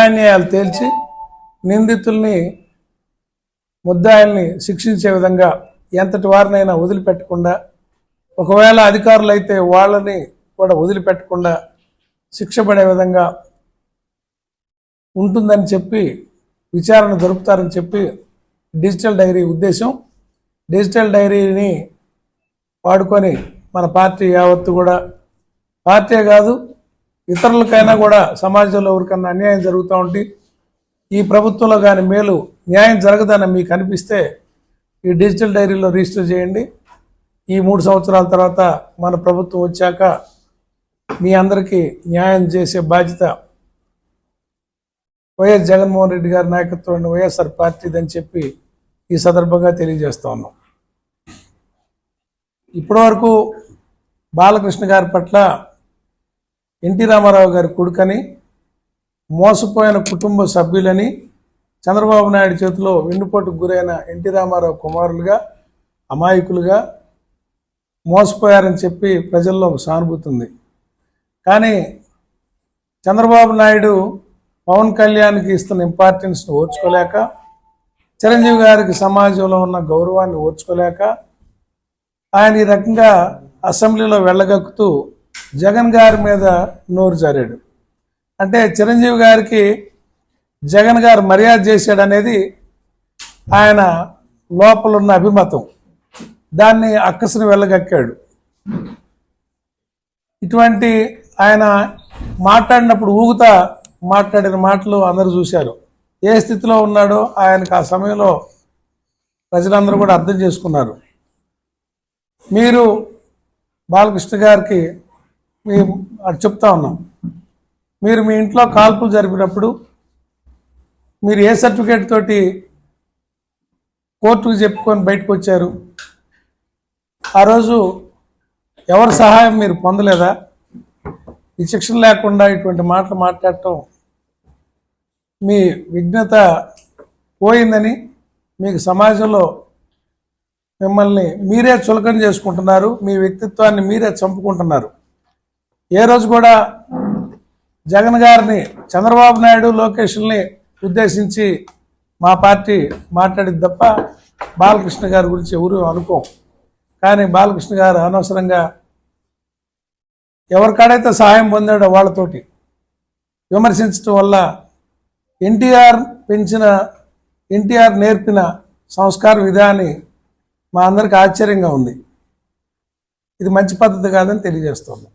న్యాయాన్యాయాలు తేల్చి నిందితుల్ని ముద్దాయిల్ని శిక్షించే విధంగా ఎంతటి వారినైనా వదిలిపెట్టకుండా, ఒకవేళ అధికారులు అయితే వాళ్ళని కూడా వదిలిపెట్టకుండా శిక్ష పడే విధంగా ఉంటుందని చెప్పి విచారణ జరుపుతారని చెప్పి డిజిటల్ డైరీ ఉద్దేశం. డిజిటల్ డైరీని వాడుకొని మన పార్టీ యావత్తు కూడా, పార్టీ కాదు ఇతరులకైనా కూడా సమాజంలో ఎవరికన్నా అన్యాయం జరుగుతూ ఉంటే, ఈ ప్రభుత్వంలో కానీ మేలు న్యాయం జరగదని మీకు అనిపిస్తే ఈ డిజిటల్ డైరీలో రిజిస్టర్ చేయండి. ఈ 3 సంవత్సరాల తర్వాత మన ప్రభుత్వం వచ్చాక మీ అందరికీ న్యాయం చేసే బాధ్యత వైఎస్ జగన్మోహన్ రెడ్డి గారి నాయకత్వంలో వైఎస్ఆర్ పార్టీదని చెప్పి ఈ సందర్భంగా తెలియజేస్తా ఉన్నాం. ఇప్పటివరకు బాలకృష్ణ గారి పట్ల ఎన్టీ రామారావు గారి కొడుకని, మోసపోయిన కుటుంబ సభ్యులని, చంద్రబాబు నాయుడు చేతిలో వెన్నుపోటుకు గురైన ఎన్టీ రామారావు కుమారులుగా, అమాయకులుగా మోసపోయారని చెప్పి ప్రజల్లో ఒక సానుభూతి ఉంది. కానీ చంద్రబాబు నాయుడు పవన్ కళ్యాణ్కి ఇస్తున్న ఇంపార్టెన్స్ని ఓర్చుకోలేక, చిరంజీవి గారికి సమాజంలో ఉన్న గౌరవాన్ని ఓర్చుకోలేక ఆయన ఈ రకంగా అసెంబ్లీలో వెళ్ళగక్కుతూ జగన్ గారి మీద నోరు జారాడు. అంటే చిరంజీవి గారికి జగన్ గారు మర్యాద చేశాడనేది ఆయన లోపలున్న అభిమతం. దాన్ని అక్కసుని వెళ్ళగక్కాడు. ఇటువంటి ఆయన మాట్లాడినప్పుడు ఊగుతా మాట్లాడిన మాటలు అందరూ చూశారు. ఏ స్థితిలో ఉన్నాడో ఆయనకు ఆ సమయంలో ప్రజలందరూ కూడా అర్థం చేసుకున్నారు. మీరు బాలకృష్ణ గారికి అటు చెప్తా ఉన్నాం, మీరు మీ ఇంట్లో కాల్పులు జరిపినప్పుడు మీరు ఏ సర్టిఫికేట్ తోటి కోర్టుకు చెప్పుకొని బయటకు వచ్చారు? ఆ రోజు ఎవరి సహాయం మీరు పొందలేదా? విచక్షణ లేకుండా ఇటువంటి మాటలు మాట్లాడటం మీ విఘ్నత పోయిందని, మీకు సమాజంలో మిమ్మల్ని మీరే చులకన చేసుకుంటున్నారు, మీ వ్యక్తిత్వాన్ని మీరే చంపుకుంటున్నారు. ఏ రోజు కూడా జగన్ గారిని, చంద్రబాబు నాయుడు, లోకేష్ని ఉద్దేశించి మా పార్టీ మాట్లాడింది తప్ప బాలకృష్ణ గారి గురించి ఎవరు అనుకోం. కానీ బాలకృష్ణ గారు అనవసరంగా ఎవరికాడైతే సహాయం పొందాడో వాళ్ళతోటి విమర్శించడం వల్ల ఎన్టీఆర్ నేర్పిన సంస్కార విధాన్ని మా అందరికీ ఆశ్చర్యంగా ఉంది. ఇది మంచి పద్ధతి కాదని తెలియజేస్తున్నాం.